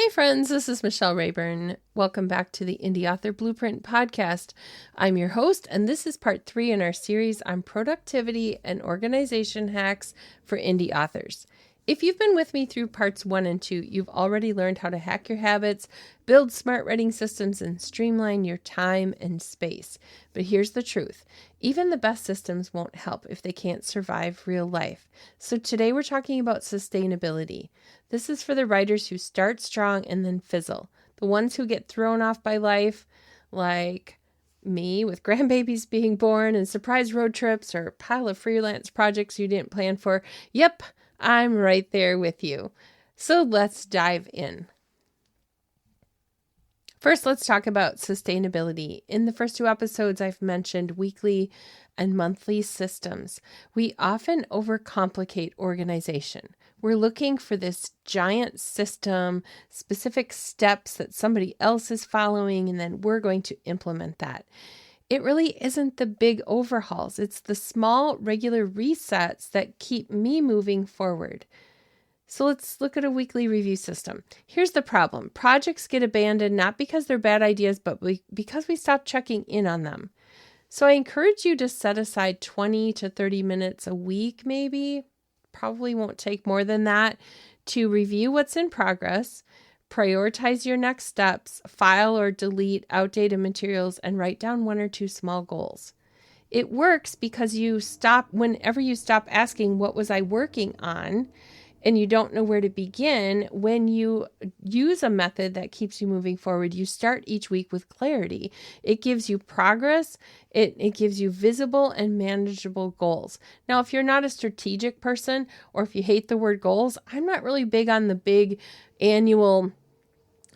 Hey friends, this is Michelle Rayburn. Welcome back to the Indie Author Blueprint podcast. I'm your host, and this is part 3 in our series on productivity and organization hacks for indie authors. If you've been with me through parts 1 and 2, you've already learned how to hack your habits, build smart writing systems, and streamline your time and space. But here's the truth. Even the best systems won't help if they can't survive real life. So today we're talking about sustainability. This is for the writers who start strong and then fizzle. The ones who get thrown off by life, like me with grandbabies being born and surprise road trips or a pile of freelance projects you didn't plan for. Yep, I'm right there with you. So let's dive in. First, let's talk about sustainability. In the first 2 episodes, I've mentioned weekly and monthly systems. We often overcomplicate organization. We're looking for this giant system, specific steps that somebody else is following, and then we're going to implement that. It really isn't the big overhauls. It's the small, regular resets that keep me moving forward. So let's look at a weekly review system. Here's the problem. Projects get abandoned not because they're bad ideas, but because we stop checking in on them. So I encourage you to set aside 20 to 30 minutes a week, maybe. Probably won't take more than that, to review what's in progress, prioritize your next steps, file or delete outdated materials, and write down 1 or 2 small goals. It works because whenever you stop asking, what was I working on? And you don't know where to begin, when you use a method that keeps you moving forward, you start each week with clarity. It gives you progress. It gives you visible and manageable goals. Now, if you're not a strategic person, or if you hate the word goals, I'm not really big on the big annual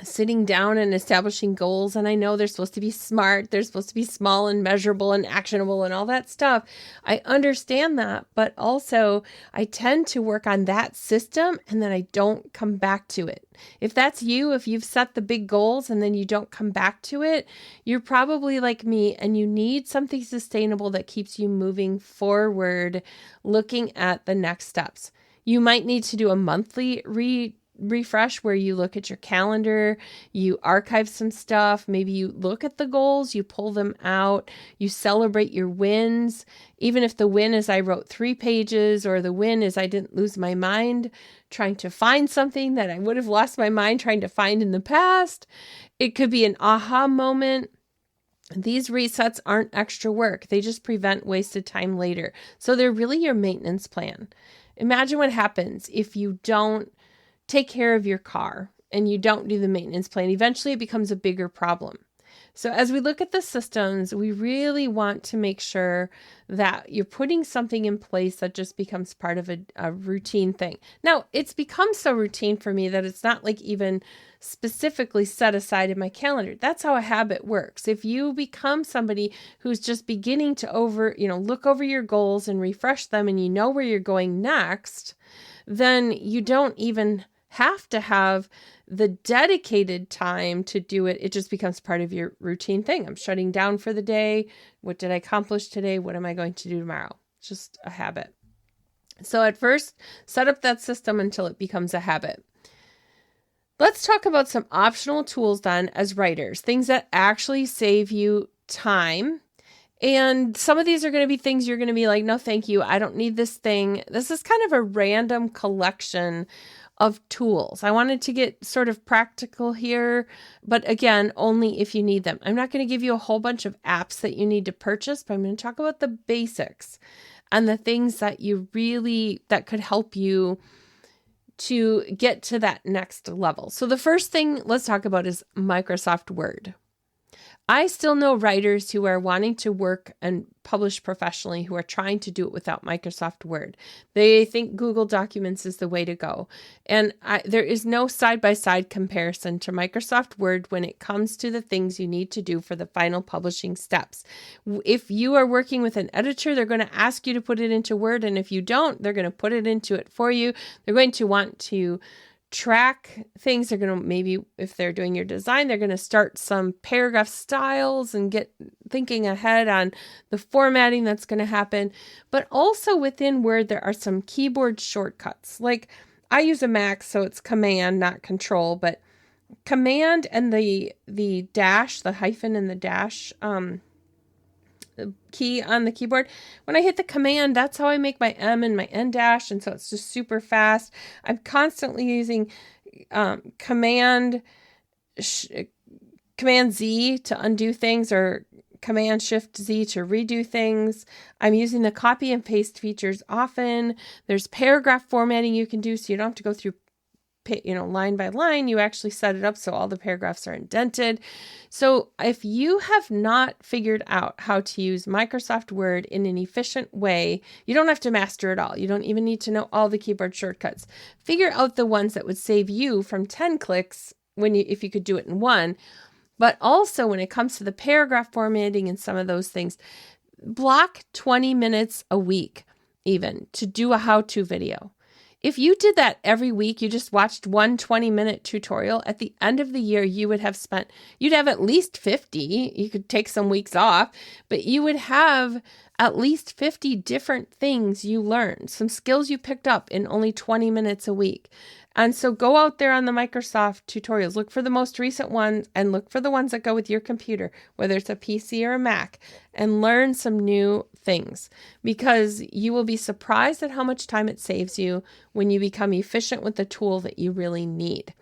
sitting down and establishing goals. And I know they're supposed to be smart. They're supposed to be small and measurable and actionable and all that stuff. I understand that, but also I tend to work on that system and then I don't come back to it. If that's you, if you've set the big goals and then you don't come back to it, you're probably like me and you need something sustainable that keeps you moving forward, looking at the next steps. You might need to do a monthly refresh where you look at your calendar, you archive some stuff, maybe you look at the goals, you pull them out, you celebrate your wins. Even if the win is I wrote 3 pages, or the win is I didn't lose my mind trying to find something that I would have lost my mind trying to find in the past. It could be an aha moment. These resets aren't extra work. They just prevent wasted time later. So they're really your maintenance plan. Imagine what happens if you don't take care of your car and you don't do the maintenance plan. Eventually it becomes a bigger problem. So as we look at the systems, we really want to make sure that you're putting something in place that just becomes part of a routine thing. Now, it's become so routine for me that it's not like even specifically set aside in my calendar. That's how a habit works. If you become somebody who's just beginning to look over your goals and refresh them, and you know where you're going next, then you don't even have to have the dedicated time to do it. It just becomes part of your routine thing. I'm shutting down for the day. What did I accomplish today? What am I going to do tomorrow? It's just a habit. So at first, set up that system until it becomes a habit. Let's talk about some optional tools then as writers, things that actually save you time. And some of these are going to be things you're going to be like, no, thank you. I don't need this thing. This is kind of a random collection of tools. I wanted to get sort of practical here, but again, only if you need them. I'm not going to give you a whole bunch of apps that you need to purchase, but I'm going to talk about the basics and the things that that could help you to get to that next level. So the first thing let's talk about is Microsoft Word. I still know writers who are wanting to work and publish professionally who are trying to do it without Microsoft Word. They think Google Documents is the way to go. And there is no side-by-side comparison to Microsoft Word when it comes to the things you need to do for the final publishing steps. If you are working with an editor, they're going to ask you to put it into Word. And if you don't, they're going to put it into it for you. They're going to want to track things. They're going to, maybe if they're doing your design, they're going to start some paragraph styles and get thinking ahead on the formatting that's going to happen. But also within Word, there are some keyboard shortcuts. Like I use a Mac, so it's Command, not Control, but Command and the dash, the hyphen and the dash key on the keyboard. When I hit the command, that's how I make my M and my N dash, and so it's just super fast. I'm constantly using Command Z to undo things, or Command Shift Z to redo things. I'm using the copy and paste features often. There's paragraph formatting you can do, so you don't have to go through line by line. You actually set it up so all the paragraphs are indented. So if you have not figured out how to use Microsoft Word in an efficient way, you don't have to master it all. You don't even need to know all the keyboard shortcuts. Figure out the ones that would save you from 10 clicks if you could do it in one. But also when it comes to the paragraph formatting and some of those things, block 20 minutes a week even to do a how-to video. If you did that every week, you just watched one 20-minute tutorial, at the end of the year, you'd have at least 50. You could take some weeks off, but you would have at least 50 different things you learned, some skills you picked up in only 20 minutes a week. And so go out there on the Microsoft tutorials, look for the most recent ones and look for the ones that go with your computer, whether it's a PC or a Mac, and learn some new things, because you will be surprised at how much time it saves you when you become efficient with the tool that you really need.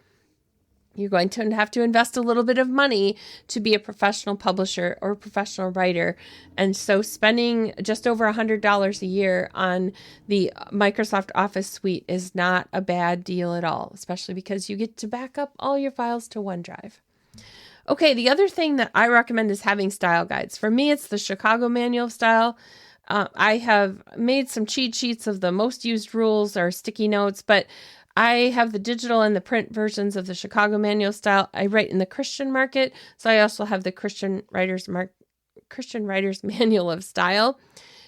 You're going to have to invest a little bit of money to be a professional publisher or a professional writer. And so spending just over $100 a year on the Microsoft Office suite is not a bad deal at all, especially because you get to back up all your files to OneDrive. Okay, the other thing that I recommend is having style guides. For me, it's the Chicago Manual of Style. I have made some cheat sheets of the most used rules or sticky notes, but I have the digital and the print versions of the Chicago Manual Style. I write in the Christian market, so I also have the Christian Writers Manual of Style,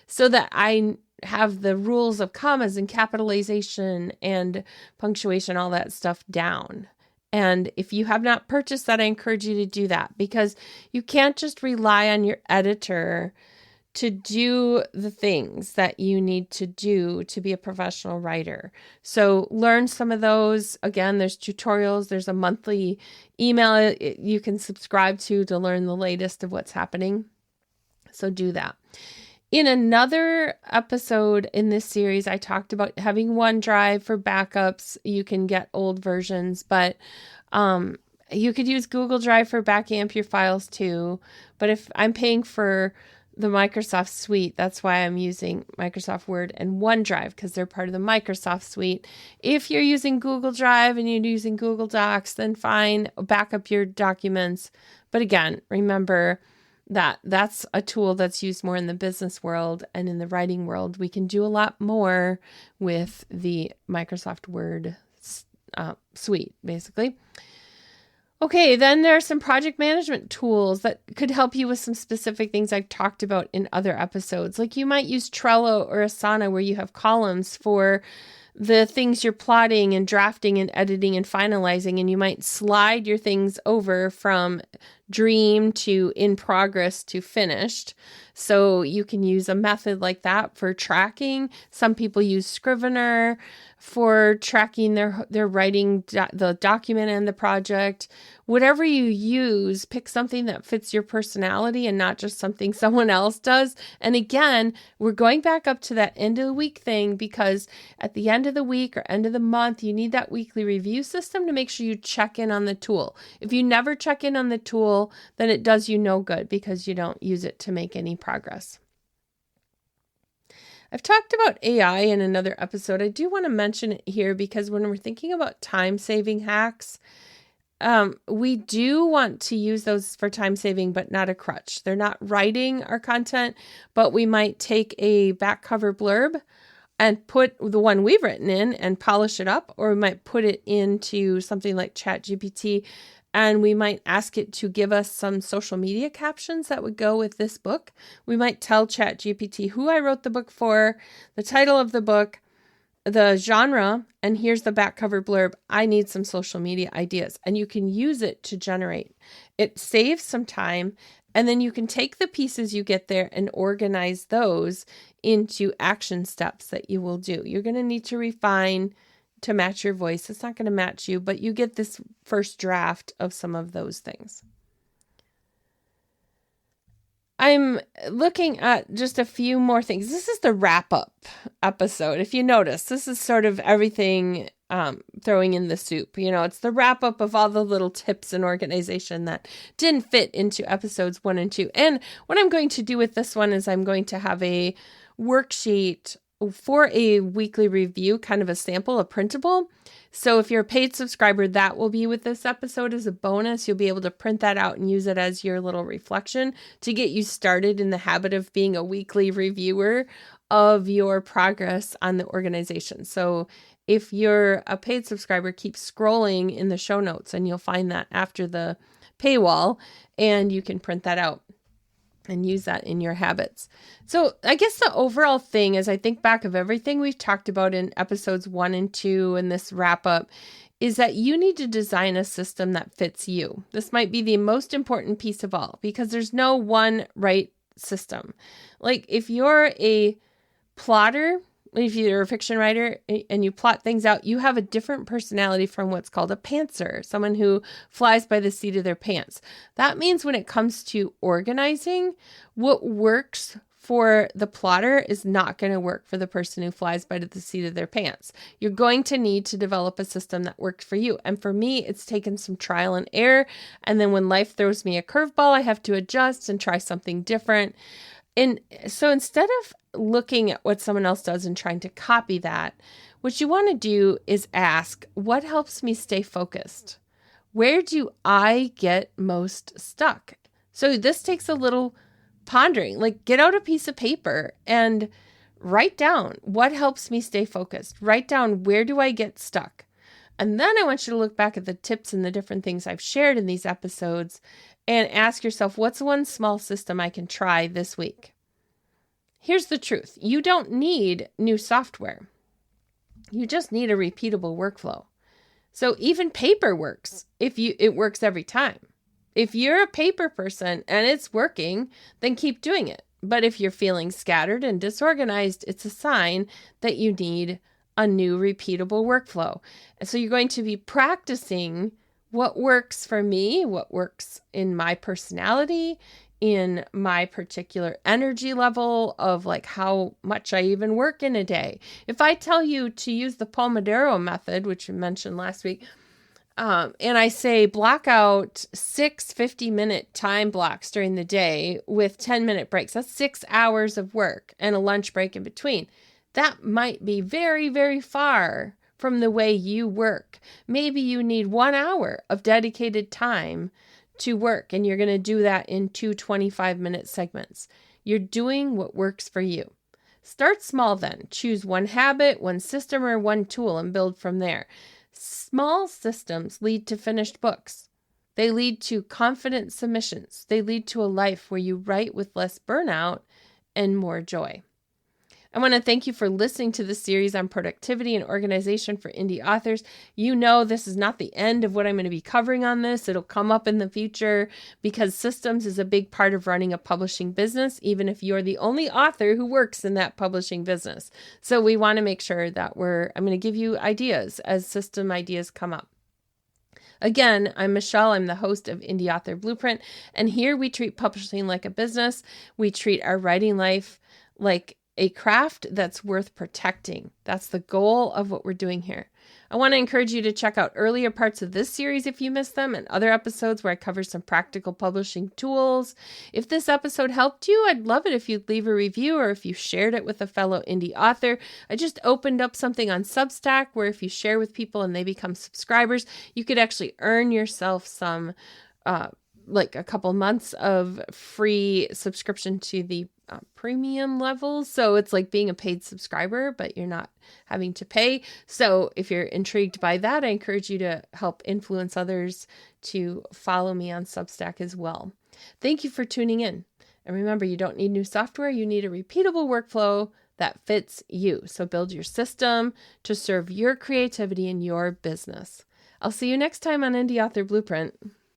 so that I have the rules of commas and capitalization and punctuation, all that stuff down. And if you have not purchased that, I encourage you to do that, because you can't just rely on your editor to do the things that you need to do to be a professional writer. So learn some of those. Again, there's tutorials. There's a monthly email you can subscribe to learn the latest of what's happening. So do that. In another episode in this series, I talked about having OneDrive for backups. You can get old versions, but you could use Google Drive for backing up your files too. But if I'm paying for the Microsoft suite, that's why I'm using Microsoft Word and OneDrive, because they're part of the Microsoft suite. If you're using Google Drive and you're using Google Docs, then fine, back up your documents. But again, remember that that's a tool that's used more in the business world, and in the writing world, we can do a lot more with the Microsoft Word suite, basically. Okay, then there are some project management tools that could help you with some specific things I've talked about in other episodes. Like you might use Trello or Asana, where you have columns for the things you're plotting and drafting and editing and finalizing, and you might slide your things over from dream to in progress to finished. So you can use a method like that for tracking. Some people use Scrivener for tracking their writing, the document and the project. Whatever you use, pick something that fits your personality and not just something someone else does. And again, we're going back up to that end of the week thing, because at the end of the week or end of the month, you need that weekly review system to make sure you check in on the tool. If you never check in on the tool, then it does you no good, because you don't use it to make any progress. I've talked about AI in another episode. I do want to mention it here, because when we're thinking about time-saving hacks, we do want to use those for time saving, but not a crutch. They're not writing our content, but we might take a back cover blurb and put the one we've written in and polish it up, or we might put it into something like ChatGPT, and we might ask it to give us some social media captions that would go with this book. We might tell ChatGPT who I wrote the book for, the title of the book, the genre, and here's the back cover blurb. I need some social media ideas. And you can use it to generate. It saves some time, and then you can take the pieces you get there and organize those into action steps that you will do. You're going to need to refine to match your voice. It's not going to match you, but you get this first draft of some of those things. I'm looking at just a few more things. This is the wrap-up episode. If you notice, this is sort of everything throwing in the soup. It's the wrap-up of all the little tips and organization that didn't fit into episodes 1 and 2. And what I'm going to do with this one is I'm going to have a worksheet for a weekly review, kind of a sample, a printable. So if you're a paid subscriber, that will be with this episode as a bonus. You'll be able to print that out and use it as your little reflection to get you started in the habit of being a weekly reviewer of your progress on the organization. So if you're a paid subscriber, keep scrolling in the show notes and you'll find that after the paywall, and you can print that out and use that in your habits. So I guess the overall thing, as I think back of everything we've talked about in episodes 1 and 2 and this wrap up, is that you need to design a system that fits you. This might be the most important piece of all, because there's no one right system. Like if you're a plotter, if you're a fiction writer and you plot things out, you have a different personality from what's called a pantser, someone who flies by the seat of their pants. That means when it comes to organizing, what works for the plotter is not going to work for the person who flies by the seat of their pants. You're going to need to develop a system that works for you. And for me, it's taken some trial and error. And then when life throws me a curveball, I have to adjust and try something different. And so instead of looking at what someone else does and trying to copy that, what you want to do is ask, what helps me stay focused? Where do I get most stuck? So this takes a little pondering, like get out a piece of paper and write down what helps me stay focused. Write down, where do I get stuck? And then I want you to look back at the tips and the different things I've shared in these episodes and ask yourself, what's one small system I can try this week? Here's the truth. You don't need new software. You just need a repeatable workflow. So even paper works it works every time. If you're a paper person and it's working, then keep doing it. But if you're feeling scattered and disorganized, it's a sign that you need a new repeatable workflow. And so you're going to be practicing what works for me, what works in my personality, in my particular energy level of like how much I even work in a day. If I tell you to use the Pomodoro method, which we mentioned last week, and I say block out 6 50-minute time blocks during the day with 10-minute breaks, that's 6 hours of work and a lunch break in between. That might be very, very far from the way you work. Maybe you need 1 hour of dedicated time to work, and you're going to do that in 2 25-minute segments. You're doing what works for you. Start small then. Choose one habit, one system, or one tool and build from there. Small systems lead to finished books. They lead to confident submissions. They lead to a life where you write with less burnout and more joy. I want to thank you for listening to this series on productivity and organization for indie authors. You know this is not the end of what I'm going to be covering on this. It'll come up in the future because systems is a big part of running a publishing business, even if you're the only author who works in that publishing business. So we want to make sure that I'm going to give you ideas as system ideas come up. Again, I'm Michelle. I'm the host of Indie Author Blueprint, and here we treat publishing like a business. We treat our writing life like a craft that's worth protecting. That's the goal of what we're doing here. I want to encourage you to check out earlier parts of this series if you missed them, and other episodes where I cover some practical publishing tools. If this episode helped you, I'd love it if you'd leave a review or if you shared it with a fellow indie author. I just opened up something on Substack where if you share with people and they become subscribers, you could actually earn yourself some like a couple months of free subscription to the premium levels. So it's like being a paid subscriber, but you're not having to pay. So if you're intrigued by that, I encourage you to help influence others to follow me on Substack as well. Thank you for tuning in. And remember, you don't need new software. You need a repeatable workflow that fits you. So build your system to serve your creativity in your business. I'll see you next time on Indie Author Blueprint.